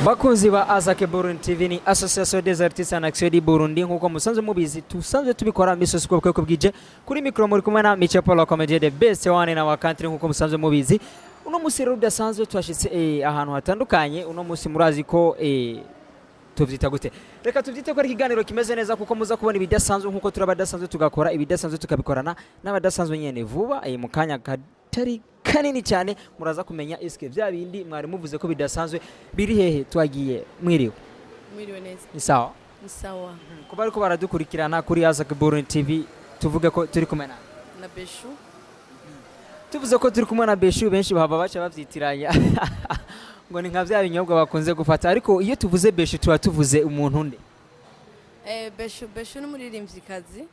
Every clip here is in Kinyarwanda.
Bakunzi ba Azake Burundi TV ni Association des Artistes en Action du Burundi nkuko musanzwe mubizi tusanzwe tubikora misosi kwa bwije kuri micro muri kumwe na Miche Paul Comedy the best one in our country nkuko musanzwe mubizi uno musi rero udasanzwe twashitse ahantu hatandukanye uno musi murazi ko tuvyita gute reka tuvyite ko ari kiganiro kimeze neza kuko muza kubona ibidasanzwe nkuko turabadasanzwe tugakora ibidasanzwe tukabikorana n'abadasanzwe nyene vuba mu kanya katari kanini cyane muraza kumenya iske vya bindi mwari muvuze ko bidasanzwe biri hehe twagiye mwiriwe neza ni sawa kuba ariko baradukurikirana kuri Azake Burundi TV tuvuge ko turi kumwe na Beshu tuvuze ko turi kumwe na Beshu benshi bahaba baca bavyitiranya ngo ni nka vya binyobwa bakunze gufata ariko iyo tuvuze Beshu tuba tuvuze umuntu nde Beshu n'umuririmvyikazi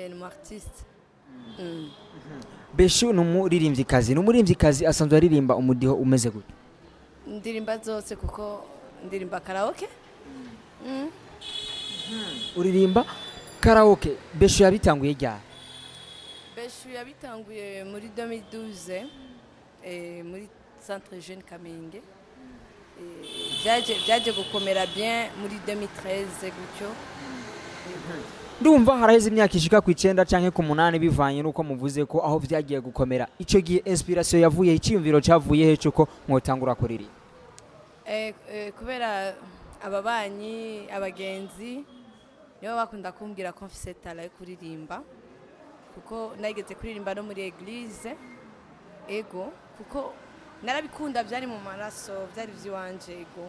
ni mu artiste Beshu n'umuririmvyikazi n'umuririmvyikazi asanzwe aririmba umudiho umeze gute ndirimba zose kuko ndirimba karaoke uririmba karaoke Beshu yabitanguye ryari Beshu yabitanguye muri 2012 muri Centre Jeune Kamenge byaje gukomera bien muri 2013 gutyo ndumva haraheze imyaka ishika ku 9 canke ku 8 bivanye nuko muvuze ko aho vyagiye gukomera ico gihe inspiration yavuye iciyumviro cavuye heco ko mwotangura kuriri kubera ababanyi abagenzi nibo bakunda kumbwira ko mfise talent yo kuririmba kuko nageze kuririmba no muri église ego kuko narabikunda byari mu maraso byari vyiwanje ego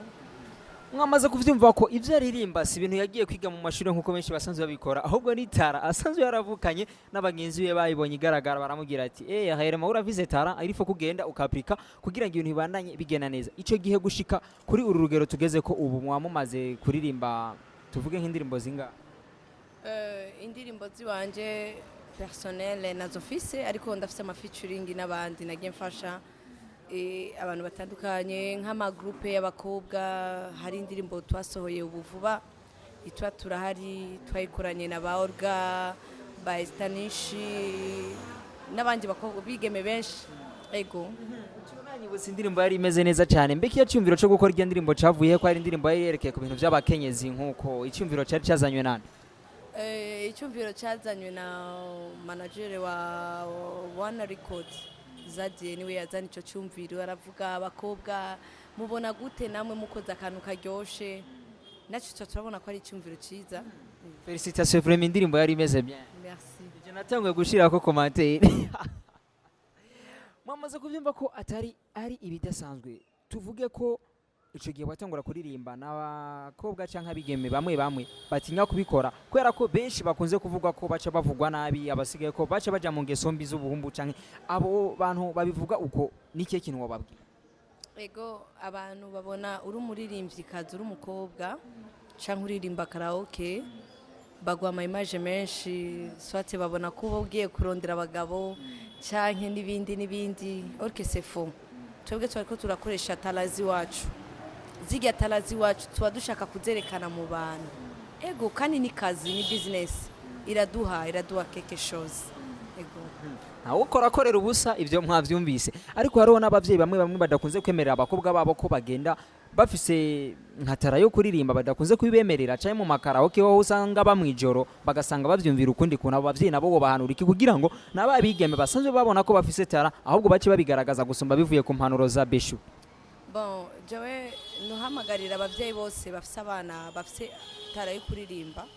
mwamaze kuvyumva ko ivyo aririmba si ibintu yagiye kwiga mu mashuri nkuko benshi basanzwe babikora ahubwo ni tara asanzwe yaravukanye n'abagenzi be bayibonye igaragara baramubwira ati haherema uravize tara arifo kugenda ukaprika kugira ngo ibintu bibandanye bigena neza ico gihe gushika kuri uru rugero tugeze ko ubu mwamumaze kuririmba tuvuge nk'indirimbo zinga indirimbo ziwanje personnel nazo fise ariko ndafise ama featuring n'abandi nagiye mfasha abantu batandukanye nk'ama groupe y'abakobwa hari indirimbo twasohoye ubuvuba itwa turahari twayikoranye na ba Olga ba Stanishi n'abandi bakobwa bigeme benshi ego cyumanye gusa indirimbo yari imeze neza cyane mbeki ya cyumviro cyo gukora iyo ndirimbo cavuye ko ari indirimbo yari yerekeye ku bintu by'abakenyezi nkuko icyumviro cyari cyazanywe nande icyumviro cyazanywe na manager wa One Record Zadie niwe yazana ico cyumviro aravuga abakobwa mubona gute namwe mukoza akantu karyoshe naco turabona ko ari icyumviro ciza Félicitations vraiment indirimbo yari imeze bien merci je natangwe gushira ko commentaire mwamaze kuvyumva ko atari ari ibidasanzwe tuvuge ko ico gihe watangura kuririmba n'abakobwa canka bigeme bamwe batinya kubikora kwera ko benshi bakunze kuvuga ko baca bavugwa nabi abasigaye ko baca baja mu ngeso mbi z'ubuhumbu canke abo bantu babivuga uko nike kintu wababwira ego abantu babona uri umuririmvyikazi uri umukobwa canke uririmba karaoke bagwa ama image menshi swate babona ko ugiye kurondera abagabo canke n'ibindi orke c'est faux twebwe twariko turakoresha talazi wacu ziga talazi wacu tuba dushaka kuzerekana mu bantu ego kandi ni kazi ni business iraduha quelque chose ego nawo ukora korera ubusa ivyo mwavyumvise ariko hariho n'abavyeyi bamwe badakunze kwemerera abakobwa babo ko bagenda bafise nkatara yo kuririmba badakunze kubibemerera caye mu makaraoke ho usanga bamwijoro bagasanga bavyumvira ukundi kuna abo bavyeyi nabo bahanura iki kugira ngo nababigeme basanzwe babona ko bafise tara ahubwo bace babigaragaza gusumba bivuye ku mpanuro za Beshu bon jewe nuhamagarira abavyeyi bose bafise abana bafise tara yo kuririmba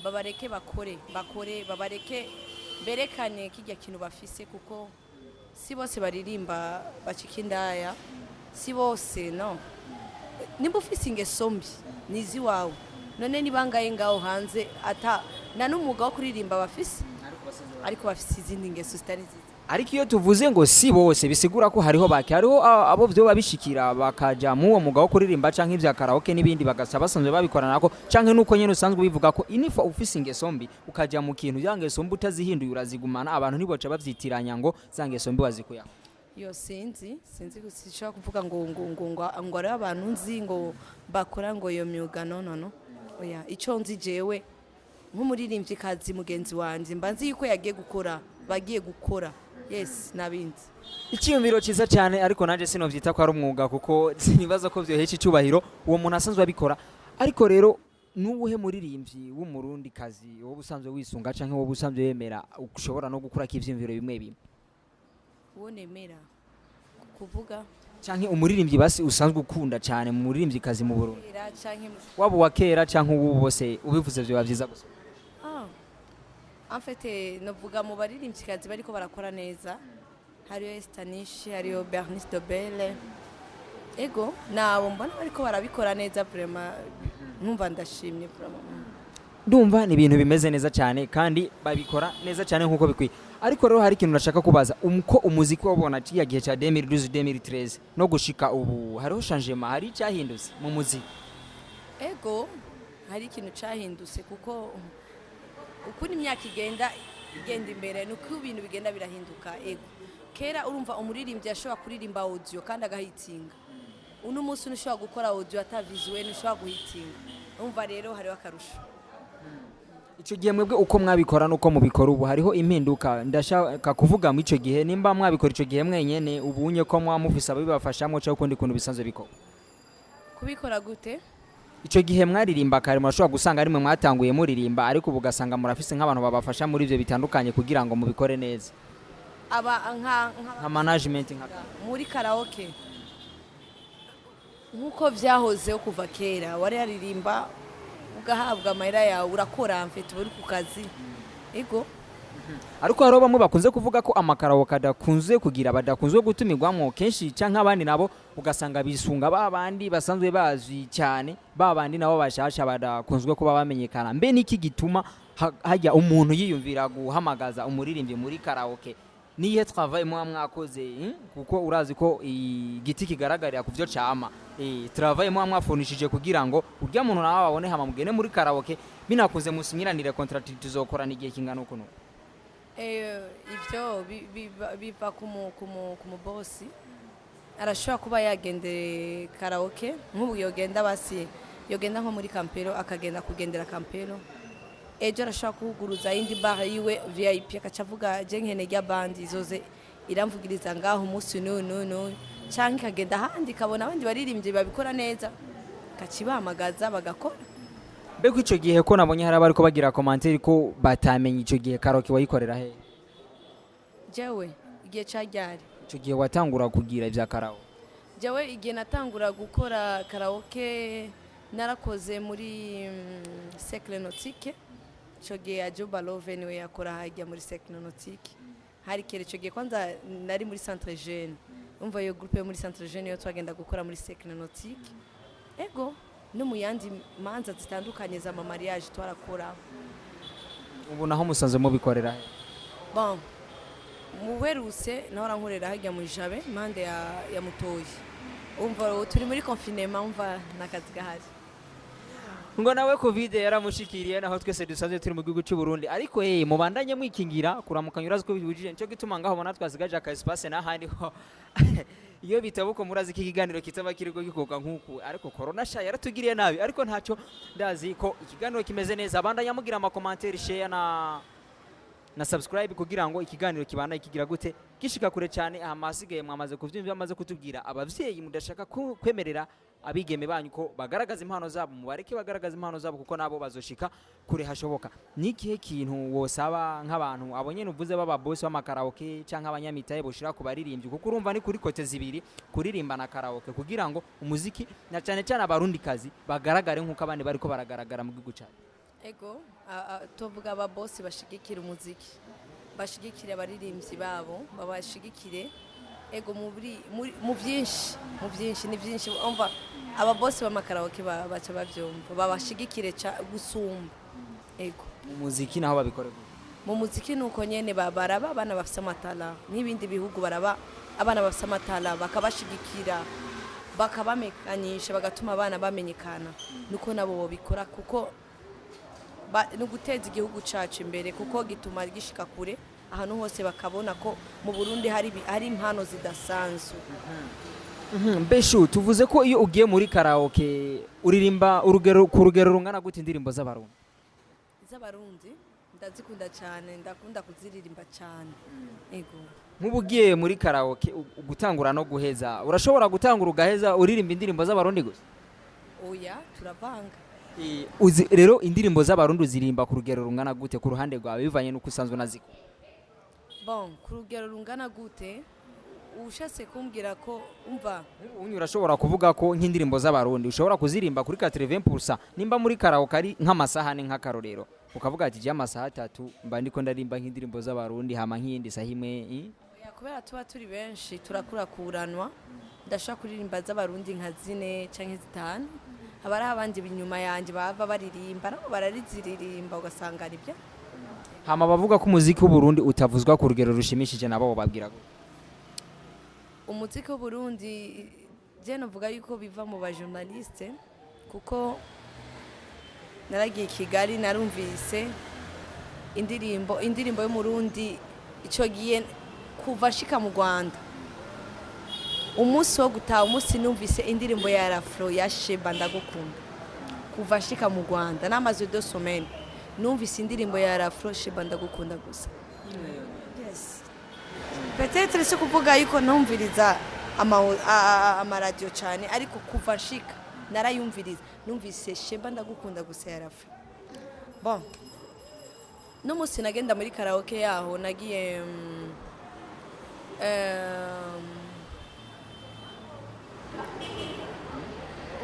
babareke bakore babareke berekane kijya kintu bafise kuko si bose baririmba bacikindaya si bose no nimba ufise ingeso mbi nizi wawe none nibangaye ngaho hanze ata na n'umwuga wo kuririmba bafise ariko bafise izindi ngeso zitari nziza ariko iyo tuvuze ngo si bose bisigura ko hariho abo byo babishikira bakaja mu uwo mugabo kuririmba canke ivya karaoke nibindi bagasaba basanzwe babikorana nako canke nuko nyene usanzwe bivuga ko inifa ufise ingeso mbi ukaja mu kintu yangeso mbi utazihinduye urazigumana abantu ntiboca bavyitiranya ngo zangeso mbi wazikuya yo sinzi gushaka kuvuga ngo ari abantu nzi ngo bakora ngo iyo myuga no oya ico nzi jewe nk'umuririmvyikazi mugenzi wanje mba nzi yuko bagiye gukora yes nabinzi. icyiyumviro cyiza cyane ariko nanjye sinovyita ko ari umwuga kuko sinibaza ko vyohesha icyubahiro uwo muntu asanzwe abikora ariko rero nubuhe muririmbyi w'umurundi kazi wowe usanzwe wisunga canke wowe usanzwe yemera ushobora no gukora ivyiyumviro bimwe bimwe Uwo nemera kuvuga canke umuririmbyi basi usanzwe ukunda cyane mu muririmbyi kazi mu Burundi kera canke waba uwa kera canke ubu bose ubivuze vyo bavyiza gusa en fait novuga mu baririmbyikazi bariko barakora neza hariyo Estanish hariyo Bernice Dobele ego nabo mbona bariko barabikora neza vraiment numva ndashimye vraiment ndumva ni ibintu bimeze neza cyane kandi babikora neza cyane nkuko bikwiye ariko rero hari ikintu nashaka kubaza umko umuziki wabona kiya gihe cya 2012 2013 no gushika ubu hariho changement hari cyahindutse mu muziki ego hari ikintu cyahindutse kuko ukuri imyaka igenda imbere nuko ibintu bigenda birahinduka ego kera urumva umuririmbyi yashobora kuririmba audio kandi agahitinga uno munsi ushobora gukora audio atavisuel ushobora guhitinga urumva rero hariho akarusho icyo gihe mwebwe uko mwabikora nuko mubikora ubu hariho impinduka ndashaka kuvuga mu icyo gihe nimba mwabikora icyo gihe mwenyene ubunye ko mwamufisa bibafashamo cyo kundi kuntu bisanzwe bikora kubikora gute icyo gihe mwaririmba kare murashobora gusanga ari mwe mwatanguye muririmba ariko ubu ugasanga murafise nk'abantu babafasha muri ivyo bitandukanye kugira ngo mubikore neza nka management muri karaoke nkuko vyahozeho kuva kera wari yaririmba ugahabwa amahera yawe urakora mfite uri ku kazi ego ariko hariho bamwe bakunze kuvuga ko amakarawo kadakunze kugira badakunzwe gutumirwamo kenshi cyangwa abandi nabo ugasanga bisunga babandi basanzwe bazwi cyane babandi nabo bashasha badakunzwe kuba bamenyekana mbe niki gituma hajya umuntu yiyumvira guhamagaza umuririmbyi muri karaoke niye travail mwakoze kuko urazi ko igiti kigaragarira ku byo cyama travail mwafunishije kugira ngo urya muntu nawe babone hama mugene muri karaoke binakuze musinyiranire contract tuzokorana igihe kingana uko no ibyo biva ku bosi arashobora kuba yagende karaoke nk'ubu yogenda basi yogenda nko muri Campero akagenda kugendera Campero ejo arashobora kuguruza indi bar yiwe VIP akacavuga je nkene rya band izoze iramvugiriza ngaho umunsi no canke kagenda handi kabona abandi baririmbye babikora neza kacibahamagaza bagakora Beko ico gihe ko nabonye hari abari ko bagira commentaire ko batamenye ico gihe karaoke wayikorera he jewe igihe cyajyari ico gihe watangura kugira ivya karaoke jewe igihe natangura gukora karaoke narakoze muri Cercle Nautique ico gihe Ajoba Love niwe yakora hajya muri Cercle Nautique hari kere ico gihe kwanza nari muri Centre Jeune umva yo groupe muri Centre Jeune yo twagenda gukora muri Cercle Nautique ego no mu yandi manza zitandukanye za mariage twarakora ubu naho musanze mubikorera he bon muweruse nahora nkorera hajya mu Jabe mande ya Mutoyi umva turi muri confinement umva nakazi gahari ngo nawe covid yaramushikiriye naho twese dusanzwe turi mu gihugu cy'u Burundi ariko mubandanye mwikingira kuramukanya urazi ko bibujije cyo gituma ngaho bona twasigaje aka espace n'ahandi ho iyo bitabuko murazi iki kiganiro kitaba kiriko gikoka nkuku ariko corona sha yaratugiriye nabi ariko ntacyo ndazi ko ikiganiro kimeze neza abandanya mugira ama commentaire share na subscribe kugira ngo ikiganiro kibana ikigira gute gishika kure cyane amasigaye mwamaze kuvyumva amaze kutubwira abavyeyi mudashaka kwemerera abigeme banyu ko bagaragaza impano zabo mubareke bagaragaza impano zabo kuko nabo bazoshika kure hashoboka nikihe kintu wosaba nk'abantu abonye nuvuze baba boss b'amakaraoke canke abanyamitaye boshira ku baririmbyi kuko urumva ni kuri kote zibiri kuririmba na karaoke kugira ngo umuziki na cyane cyane abarundi kazi bagaragare nkuko abandi bariko baragaragara mu gihugu cyane ego tuvuga aba boss bashigikira umuziki bashigikira abaririmbyi babo babashigikire ego mu byinshi ni byinshi umva aba boss b'amakaraoke baca bavyumva babashigikire gusumba ego mu muziki naho babikore mu muziki nuko nyene baraba abana bafite amatala n'ibindi bihugu baraba abana bafite amatala bakabashigikira bakabamenyekanisha bagatuma abana bamenyekana nuko nabo bobikora kuko no guteza igihugu cacu imbere kuko gituma gishika kure ahantu hose bakabona ko mu Burundi hari impano zidasanzwe Beshu tuvuze ko iyo ugiye muri karaoke uririmba ku rugero rungana gute indirimbo z'abarundi ndazikunda cyane ndakunda kuziririmba cyane ego nk'ubugiye muri karaoke gutangura no guheza urashobora gutangura ugaheza uririmba indirimbo z'abarundi gusa oya turavanga uzi rero indirimbo z'abarundi uzirimba ku rugero rungana gute ku ruhande rwawe bivanye n'uko usanzwe unaziko bon ku rugero rungana gute ushatse kumbwira ko umva unyu urashobora kuvuga ko nk'indirimbo z'abarundi ushobora kuzirimba kuri 80% nimba muri karaoke ari nk'amasaha nk'akarorero ukavuga ati je amasaha 3 mba ndiko ndarimba nk'indirimbo z'abarundi hama nk'iyindi saha imwe kubera tuba turi benshi turakurakuranwa ndashaka kuririmba z'abarundi nka 4 canke 5 abari abandi binyuma yanje bava baririmba nabo barariziririmba ugasanga aribyo hama bavuga ko umuziki w'Uburundi utavuzwa ku rugero rushimishije nabo babwira ko umuziki w'Uburundi je novuga yuko biva mu bajournaliste kuko naragiye Kigali narumvise indirimbo y'umurundi ico giye kuva shika mu Rwanda umunsi wo gutaha umunsi numvise indirimbo ya Rafro ya Sheba ndagukunda kuva shika mu Rwanda namaze 2 semaines numvise indirimbo ya Rafro Sheba ndagukunda gusa yes peut-être se kuvuga yuko numviriza amaradio cyane ariko kuva shika narayumviriza numvise Sheba ndagukunda gusa ya Rafro bon no musi nagenda muri karaoke yaho nagiye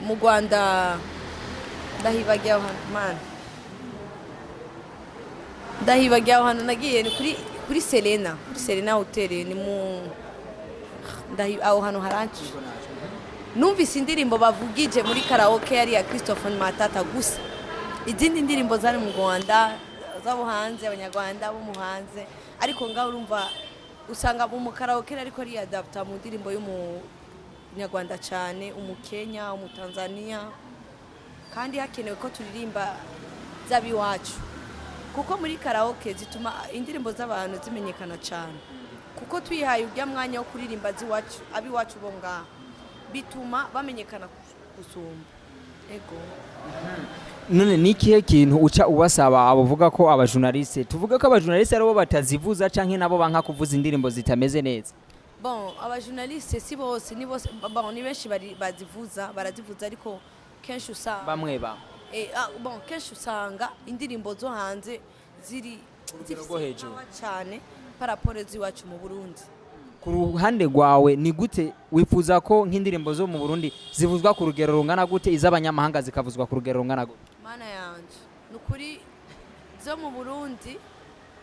mu Rwanda ndahibagiye aho hantu nagiye ni kuri Selena Hotel ni mu aho hantu haranci numvise indirimbo bavugije muri karaoke yari ya Christopher Matata gusa izindi ndirimbo zari mu Rwanda zabo hanze abanyarwanda bo mu hanze ariko ngaho urumva usanga mu karaoke ariko ari adapta mu ndirimbo y'umunyarwanda cyane umukenya umutanzania kandi hakenewe ko turirimba zabiwacu kuko muri karaoke zituma indirimbo z'abantu zimenyekana cyane kuko twihaye ujya mwanya wo kuririmba ziwacu abiwacu bo ngaha bituma bamenyekana gusumba ego none nikihe kintu uca ubasaba abavuga ko abajournaliste tuvuga ko abajournaliste aribo batazivuza canke nabo banka kuvuza indirimbo zitameze neza bon abajournaliste si bose ni bose bon ni benshi barazivuza ariko kenshi usanga bamwe bon kenshi usanga indirimbo zo hanze ziri hejuru cyane paraporo ziwacu mu Burundi ku ruhande rwawe ni gute wifuza ko nk'indirimbo zo mu Burundi zivuzwa ku rugero rungana gute iz'abanyamahanga zikavuzwa ku rugero rungana gute mana yanje nukuri zo mu Burundi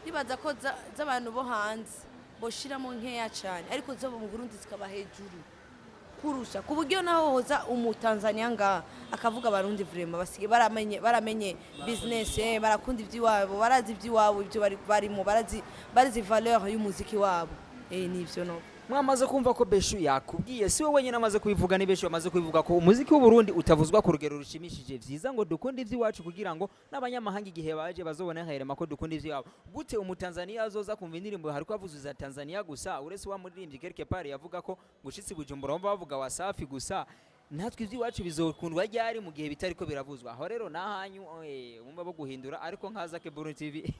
nibaza ko z'abantu bo hanze boshiramo nkeya cyane ariko zo mu Burundi zikaba hejuru kurusha ku buryo naho hoza umutanzania nga akavuga abarundi vraiment basige baramenye business barakunda ivy'iwabo barazi ivy'iwabo ibyo barimo barazi valeur y'umuziki wabo nivyo no mwamaze kumva ko Beshu yakubwiye si wowe nyine amaze kubivuga ni Beshu amaze kubivuga ko umuziki w'Uburundi utavuzwa ku rugero rushimishije vyiza ngo dukunde ivy'iwacu kugira ngo n'abanyamahanga igihe baje bazobona nkaherema ko dukunde ivy'iwabo gute umutanzania azoza kumva indirimbo hariko avuzuza Tanzania gusa uretse wa muririmbyi quelque part yavuga ko gushitsi Bujumbura bamva bavuga Wasafi gusa natwe ivy'iwacu bizokundwa ryari mu gihe bitariko biravuzwa aho rero nahanyu umva bo guhindura ariko nkaza ke Burundi TV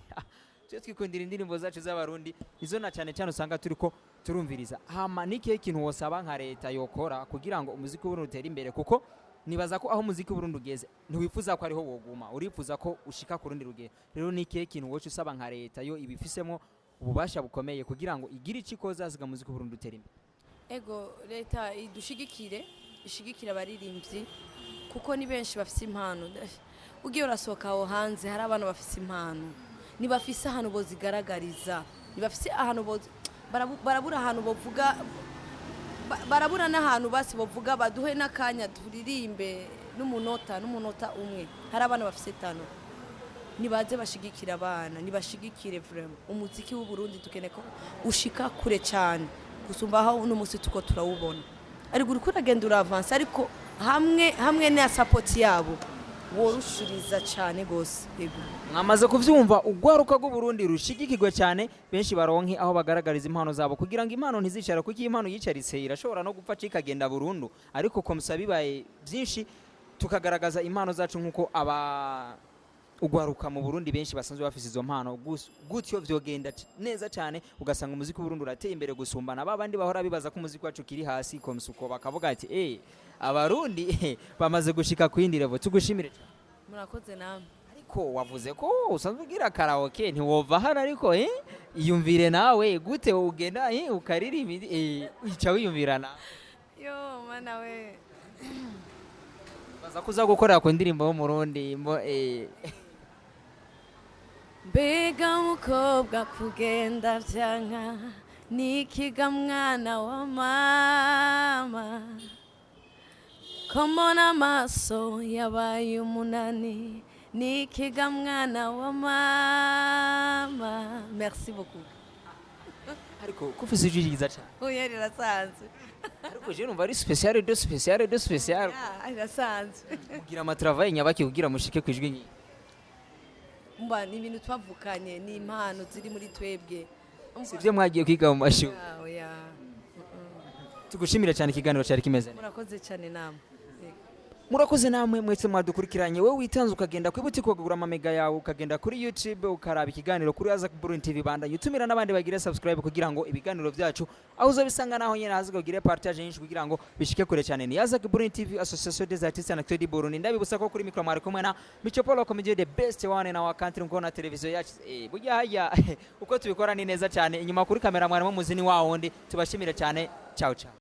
cyo twikundira indirimbo zacu z'abarundi izo na cyane usanga turiko turumviriza hama nikihe kintu wosaba nka leta yokora kugira ngo umuziki w'Uburundi utere imbere kuko nibaza ko aho umuziki w'Uburundi ugeze ntiwifuza ko ariho woguma urifuza ko ushika ku rundi rugero rero nikihe kintu wocu usaba nka leta yo ibifisemo ububasha bukomeye kugira ngo igire icikoza ziga umuziki w'Uburundi utere imbere ego leta ishigikira abaririmbyi kuko ni benshi bafite impano ugiye urasohoka aho hanze hari abantu bafite impano nibafise ahantu bozigaragariza nibafise ahantu barabura ahantu bovuga barabura n'ahantu basi bovuga baduhe n'akanya turirimbe n'umunota umwe hari abana bafise tano nibaze bashigikira abana nibashigikire vraiment umuziki w'Uburundi tukene ko ushika kure cyane gusumba aho n'umusi tuko turawubona ariko uriko uragenda uravance ariko hamwe na support yabo worushiriza cyane gose yego mwamaze kuvyumva ugwaruka rw'Uburundi rushigikirwe cyane benshi baronke aho bagaragariza impano zabo kugira ngo impano ntizicare kuko impano yicaritse irashobora no gupfa cikagenda burundu ariko ko musabibaye byinshi tukagaragaza impano zacu nkuko ugwaruka mu Burundi benshi basanzwe bafise izo mpano gutyo vyogenda neza cyane ugasanga umuziki w'Uburundi urateye imbere gusumbana babandi bahora bibaza ko umuziki wacu kiri hasi komsuko bakavuga ati abarundi bamaze gushika ku yindi level tugushimire murakoze namwe ariko wavuze ko usanzwe ugira karaoke ntiwova hano ariko iyumvire nawe gute ugenda ukaririmba ica wiyumvirana yo mana we baza kuza gukorera ku ndirimbo yo mu Burundi mbega mukobwa kugenda vyanka nikiga mwana wa mama komona amaso yabaye umunani nikiga mwana wa mama merci beaucoup ariko kufise ijwi ryiza cyane oya rirasanzwe ariko je numva ari special de special rirasanzwe kugira amatravail nyabaki kugira mushike ku ijwi nyinshi mba ni ibintu twavukanye ni impano ziri muri twebwe sivyo mwagiye kwiga mu mashuri oya tugushimira cyane ikiganiro cyari kimeze murakoze cyane namwe murakoze namwe mwese mwadukurikiranye wowe witanze ukagenda kwibuti kugura amamega yawe ukagenda kuri YouTube ukaraba ikiganiro kuri Isaac Burundi TV banda yutumira nabandi bagire subscribe kugira ngo ibiganiro byacu aho uzabisanga naho nyene haziga ugire partage nyinshi kugira ngo bishike kure cyane ni Isaac Burundi TV Association des Artistes and Acteurs du Burundi ndabibutsa ko kuri micro mwari kumwe na Mico Polo Comedy the best one in our country ngo na televiziyo yacu burya haya uko tubikora ni neza cyane inyuma kuri kamera mwari mu muzini wawo ndi tubashimira cyane ciao ciao